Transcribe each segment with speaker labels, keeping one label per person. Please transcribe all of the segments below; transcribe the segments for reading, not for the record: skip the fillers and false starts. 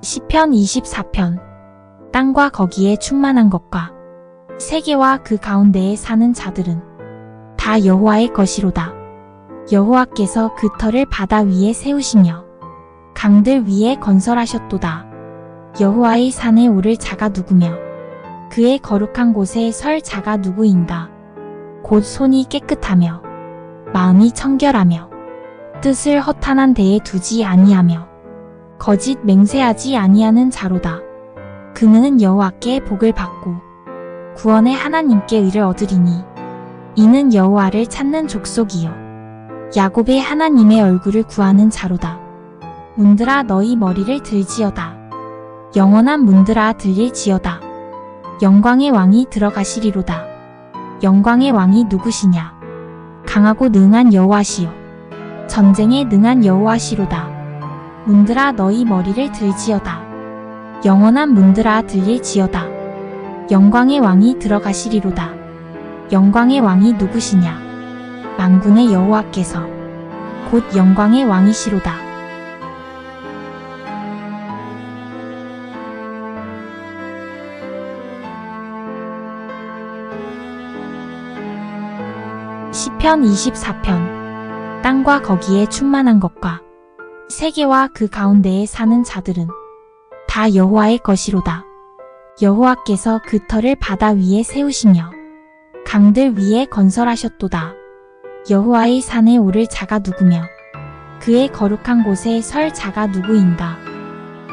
Speaker 1: 시편 24편. 땅과 거기에 충만한 것과 세계와 그 가운데에 사는 자들은 다 여호와의 것이로다. 여호와께서 그 터를 바다 위에 세우시며 강들 위에 건설하셨도다. 여호와의 산에 오를 자가 누구며 그의 거룩한 곳에 설 자가 누구인가. 곧 손이 깨끗하며 마음이 청결하며 뜻을 허탄한 데에 두지 아니하며 거짓 맹세하지 아니하는 자로다. 그는 여호와께 복을 받고 구원의 하나님께 의를 얻으리니 이는 여호와를 찾는 족속이요 야곱의 하나님의 얼굴을 구하는 자로다. 문들아 너희 머리를 들지어다. 영원한 문들아 들릴지어다. 영광의 왕이 들어가시리로다. 영광의 왕이 누구시냐. 강하고 능한 여호와시요 전쟁에 능한 여호와시로다. 문들아 너희 머리를 들지어다. 영원한 문들아 들릴지어다. 영광의 왕이 들어가시리로다. 영광의 왕이 누구시냐. 만군의 여호와께서 곧 영광의 왕이시로다. 시편 24편. 땅과 거기에 충만한 것과 세계와 그 가운데에 사는 자들은 다 여호와의 것이로다. 여호와께서 그 터를 바다 위에 세우시며 강들 위에 건설하셨도다. 여호와의 산에 오를 자가 누구며 그의 거룩한 곳에 설 자가 누구인가.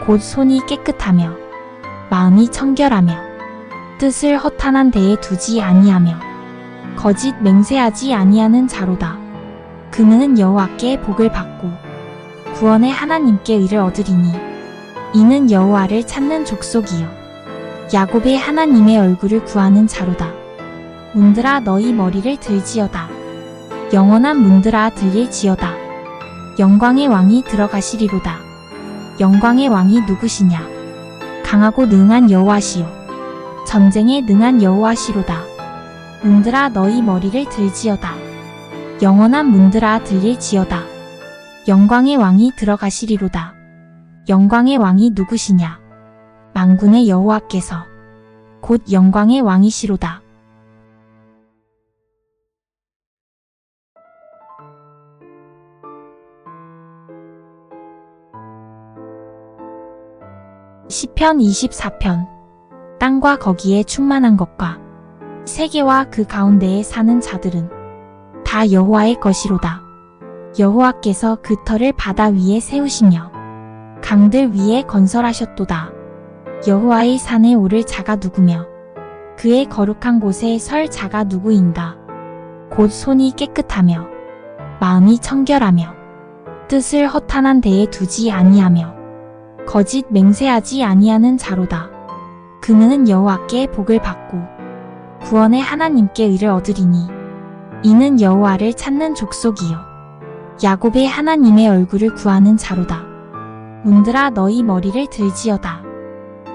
Speaker 1: 곧 손이 깨끗하며 마음이 청결하며 뜻을 허탄한 데에 두지 아니하며 거짓 맹세하지 아니하는 자로다. 그는 여호와께 복을 받고 구원의 하나님께 의를 얻으리니 이는 여호와를 찾는 족속이요 야곱의 하나님의 얼굴을 구하는 자로다. 문들아 너희 머리를 들지어다. 영원한 문들아 들릴지어다. 영광의 왕이 들어가시리로다. 영광의 왕이 누구시냐. 강하고 능한 여호와시요 전쟁에 능한 여호와시로다. 문들아 너희 머리를 들지어다. 영원한 문들아 들릴지어다. 영광의 왕이 들어가시리로다. 영광의 왕이 누구시냐. 만군의 여호와께서 곧 영광의 왕이시로다. 시편 24편. 땅과 거기에 충만한 것과 세계와 그 가운데에 사는 자들은 다 여호와의 것이로다. 여호와께서 그 터를 바다 위에 세우시며 강들 위에 건설하셨도다. 여호와의 산에 오를 자가 누구며 그의 거룩한 곳에 설 자가 누구인가. 곧 손이 깨끗하며 마음이 청결하며 뜻을 허탄한 데에 두지 아니하며 거짓 맹세하지 아니하는 자로다. 그는 여호와께 복을 받고 구원의 하나님께 의를 얻으리니 이는 여호와를 찾는 족속이요 야곱의 하나님의 얼굴을 구하는 자로다. 문들아 너희 머리를 들지어다.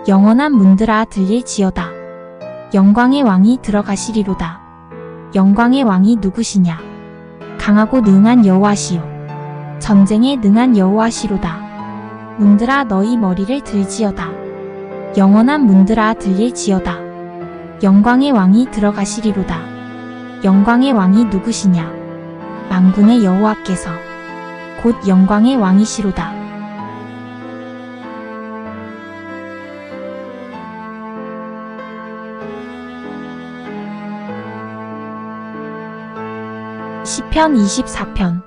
Speaker 1: 영원한 문들아 들릴지어다. 영광의 왕이 들어가시리로다. 영광의 왕이 누구시냐. 강하고 능한 여호와시요 전쟁에 능한 여호와시로다. 문들아 너희 머리를 들지어다. 영원한 문들아 들릴지어다. 영광의 왕이 들어가시리로다. 영광의 왕이 누구시냐. 만군의 여호와께서 곧 영광의 왕이시로다. 시편 24편.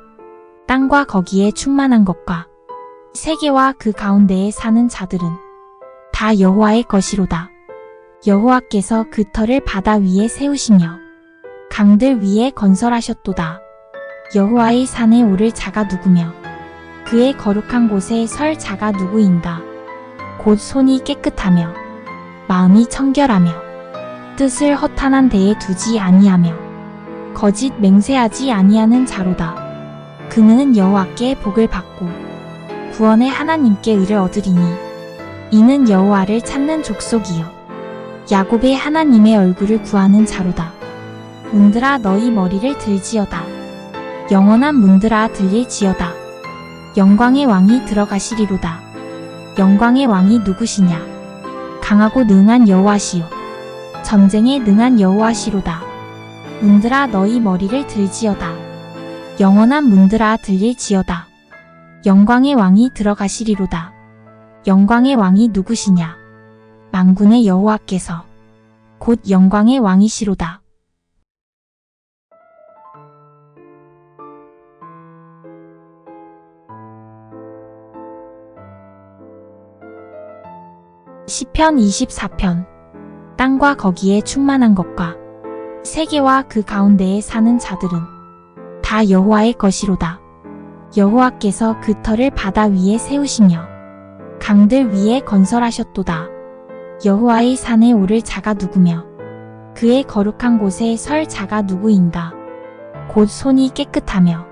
Speaker 1: 땅과 거기에 충만한 것과 세계와 그 가운데에 사는 자들은 다 여호와의 것이로다. 여호와께서 그 터를 바다 위에 세우시며 강들 위에 건설하셨도다. 여호와의 산에 오를 자가 누구며 그의 거룩한 곳에 설 자가 누구인가. 곧 손이 깨끗하며 마음이 청결하며 뜻을 허탄한 데에 두지 아니하며 거짓 맹세하지 아니하는 자로다. 그는 여호와께 복을 받고 구원의 하나님께 의를 얻으리니 이는 여호와를 찾는 족속이요 야곱의 하나님의 얼굴을 구하는 자로다. 문들아 너희 머리를 들지어다. 영원한 문들아 들릴지어다. 영광의 왕이 들어가시리로다. 영광의 왕이 누구시냐? 강하고 능한 여호와시요 전쟁에 능한 여호와시로다. 문들아 너희 머리를 들지어다. 영원한 문들아 들릴지어다. 영광의 왕이 들어가시리로다. 영광의 왕이 누구시냐? 만군의 여호와께서 곧 영광의 왕이시로다. 시편 24편. 땅과 거기에 충만한 것과 세계와 그 가운데에 사는 자들은 다 여호와의 것이로다. 여호와께서 그 터를 바다 위에 세우시며 강들 위에 건설하셨도다. 여호와의 산에 오를 자가 누구며 그의 거룩한 곳에 설 자가 누구인가? 곧 손이 깨끗하며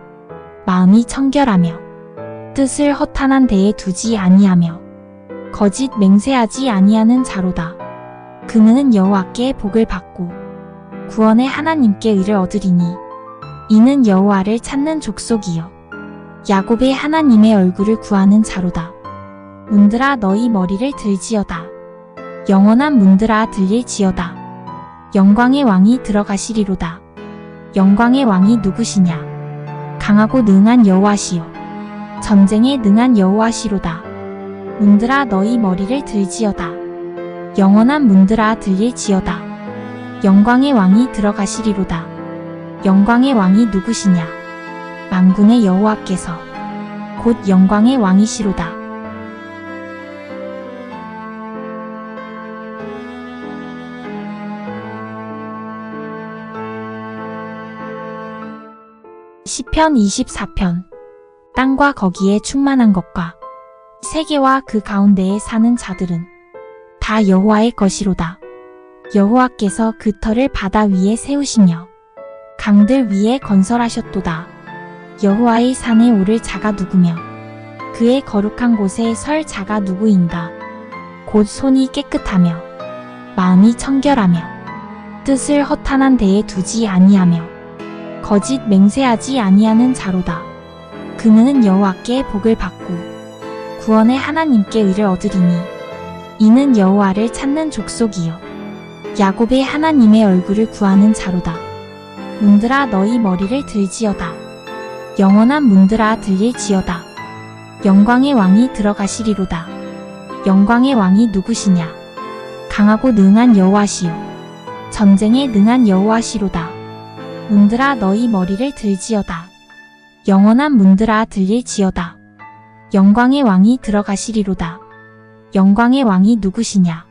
Speaker 1: 마음이 청결하며 뜻을 허탄한 데에 두지 아니하며 거짓 맹세하지 아니하는 자로다. 그는 여호와께 복을 받고 구원의 하나님께 의를 얻으리니 이는 여호와를 찾는 족속이요 야곱의 하나님의 얼굴을 구하는 자로다. 문들아 너희 머리를 들지어다. 영원한 문들아 들릴지어다. 영광의 왕이 들어가시리로다. 영광의 왕이 누구시냐? 강하고 능한 여호와시요 전쟁에 능한 여호와시로다. 문들아 너희 머리를 들지어다. 영원한 문들아 들릴지어다. 영광의 왕이 들어가시리로다. 영광의 왕이 누구시냐? 만군의 여호와께서 곧 영광의 왕이시로다. 시편 24편. 땅과 거기에 충만한 것과 세계와 그 가운데에 사는 자들은 다 여호와의 것이로다. 여호와께서 그 터를 바다 위에 세우시며 강들 위에 건설하셨도다. 여호와의 산에 오를 자가 누구며 그의 거룩한 곳에 설 자가 누구인가? 곧 손이 깨끗하며 마음이 청결하며 뜻을 허탄한 데에 두지 아니하며 거짓 맹세하지 아니하는 자로다. 그는 여호와께 복을 받고 구원의 하나님께 의를 얻으리니 이는 여호와를 찾는 족속이요 야곱의 하나님의 얼굴을 구하는 자로다. 문들아 너희 머리를 들지어다. 영원한 문들아 들릴지어다. 영광의 왕이 들어가시리로다. 영광의 왕이 누구시냐? 강하고 능한 여호와시요 전쟁에 능한 여호와시로다. 문들아 너희 머리를 들지어다. 영원한 문들아 들릴지어다. 영광의 왕이 들어가시리로다. 영광의 왕이 누구시냐?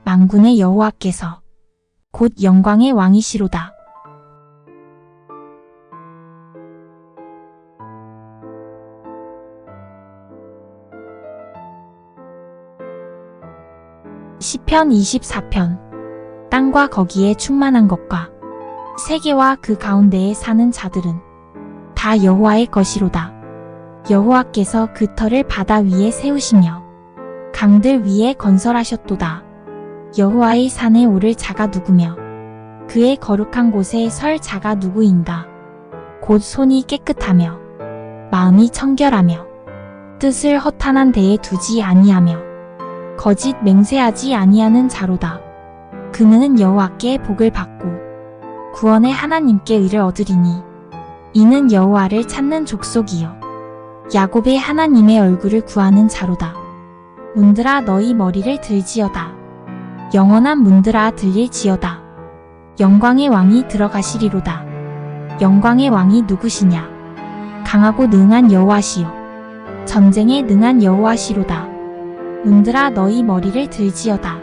Speaker 1: 만군의 여호와께서 곧 영광의 왕이시로다. 시편 24편. 땅과 거기에 충만한 것과 세계와 그 가운데에 사는 자들은 다 여호와의 것이로다. 여호와께서 그 터를 바다 위에 세우시며 강들 위에 건설하셨도다. 여호와의 산에 오를 자가 누구며 그의 거룩한 곳에 설 자가 누구인가? 곧 손이 깨끗하며 마음이 청결하며 뜻을 허탄한 데에 두지 아니하며 거짓 맹세하지 아니하는 자로다. 그는 여호와께 복을 받고 구원의 하나님께 의를 얻으리니 이는 여호와를 찾는 족속이요 야곱의 하나님의 얼굴을 구하는 자로다. 문들아 너희 머리를 들지어다. 영원한 문들아 들릴지어다. 영광의 왕이 들어가시리로다. 영광의 왕이 누구시냐? 강하고 능한 여호와시요 전쟁에 능한 여호와시로다. 문들아 너희 머리를 들지어다.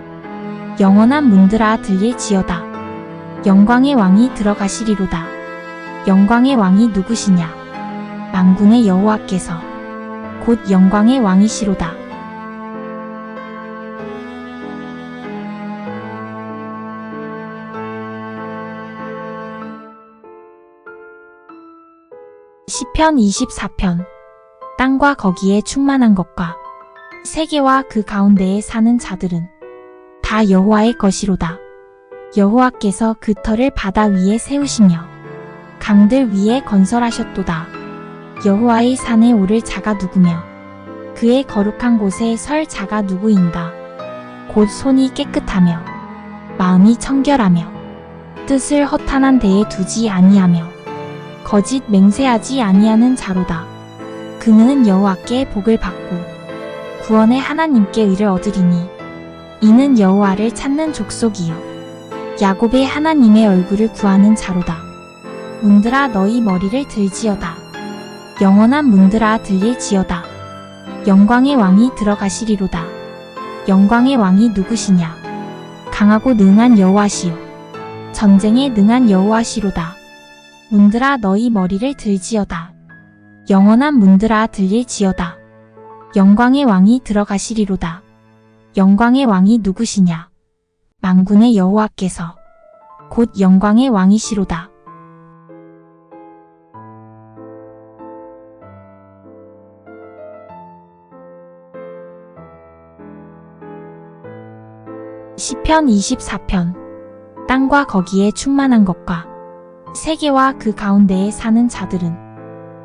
Speaker 1: 영원한 문들아 들릴지어다. 영광의 왕이 들어가시리로다. 영광의 왕이 누구시냐? 만군의 여호와께서 곧 영광의 왕이시로다. 시편 24편. 땅과 거기에 충만한 것과 세계와 그 가운데에 사는 자들은 다 여호와의 것이로다. 여호와께서 그 터를 바다 위에 세우시며 강들 위에 건설하셨도다. 여호와의 산에 오를 자가 누구며 그의 거룩한 곳에 설 자가 누구인가? 곧 손이 깨끗하며 마음이 청결하며 뜻을 허탄한 데에 두지 아니하며 거짓 맹세하지 아니하는 자로다. 그는 여호와께 복을 받고 구원의 하나님께 의를 얻으리니 이는 여호와를 찾는 족속이요 야곱의 하나님의 얼굴을 구하는 자로다. 문들아 너희 머리를 들지어다. 영원한 문들아 들릴지어다. 영광의 왕이 들어가시리로다. 영광의 왕이 누구시냐? 강하고 능한 여호와시요 전쟁에 능한 여호와시로다. 문들아 너희 머리를 들지어다. 영원한 문들아 들릴지어다. 영광의 왕이 들어가시리로다. 영광의 왕이 누구시냐? 만군의 여호와께서 곧 영광의 왕이시로다. 시편 24편. 땅과 거기에 충만한 것과 세계와 그 가운데에 사는 자들은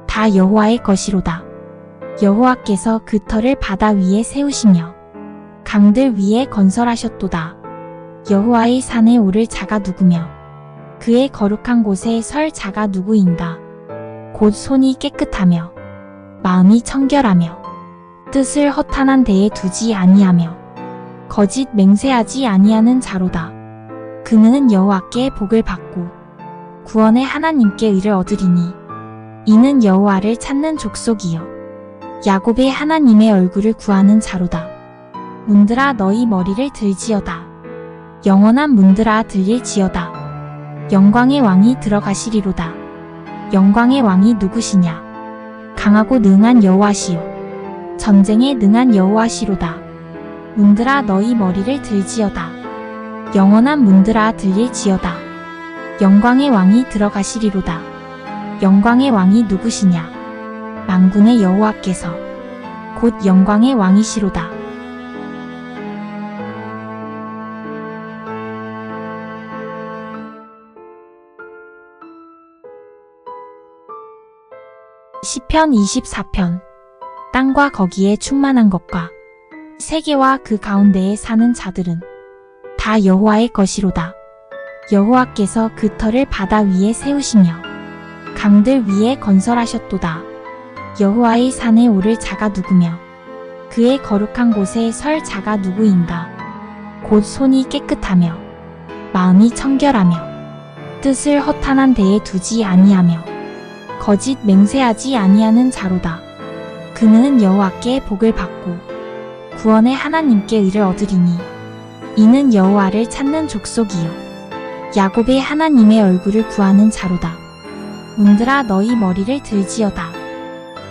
Speaker 1: 다 여호와의 것이로다. 여호와께서 그 터를 바다 위에 세우시며 강들 위에 건설하셨도다. 여호와의 산에 오를 자가 누구며 그의 거룩한 곳에 설 자가 누구인가? 곧 손이 깨끗하며 마음이 청결하며 뜻을 허탄한 데에 두지 아니하며 거짓 맹세하지 아니하는 자로다. 그는 여호와께 복을 받고 구원의 하나님께 의를 얻으리니 이는 여호와를 찾는 족속이요 야곱의 하나님의 얼굴을 구하는 자로다. 문들아 너희 머리를 들지어다. 영원한 문들아 들릴지어다. 영광의 왕이 들어가시리로다. 영광의 왕이 누구시냐? 강하고 능한 여호와시요 전쟁에 능한 여호와시로다. 문들아 너희 머리를 들지어다. 영원한 문들아 들릴지어다. 영광의 왕이 들어가시리로다. 영광의 왕이 누구시냐? 만군의 여호와께서 곧 영광의 왕이시로다. 시편 24편. 땅과 거기에 충만한 것과 세계와 그 가운데에 사는 자들은 다 여호와의 것이로다. 여호와께서 그 터를 바다 위에 세우시며 강들 위에 건설하셨도다. 여호와의 산에 오를 자가 누구며 그의 거룩한 곳에 설 자가 누구인가? 곧 손이 깨끗하며 마음이 청결하며 뜻을 허탄한 데에 두지 아니하며 거짓 맹세하지 아니하는 자로다. 그는 여호와께 복을 받고 구원의 하나님께 의를 얻으리니 이는 여호와를 찾는 족속이요 야곱의 하나님의 얼굴을 구하는 자로다. 문들아 너희 머리를 들지어다.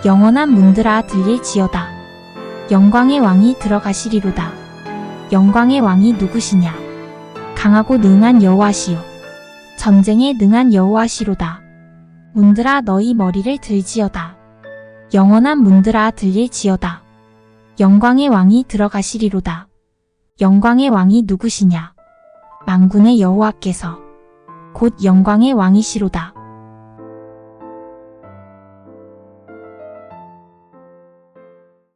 Speaker 1: 영원한 문들아 들릴지어다. 영광의 왕이 들어가시리로다. 영광의 왕이 누구시냐? 강하고 능한 여호와시요 전쟁에 능한 여호와시로다. 문들아 너희 머리를 들지어다. 영원한 문들아 들릴지어다. 영광의 왕이 들어가시리로다. 영광의 왕이 누구시냐? 만군의 여호와께서 곧 영광의 왕이시로다.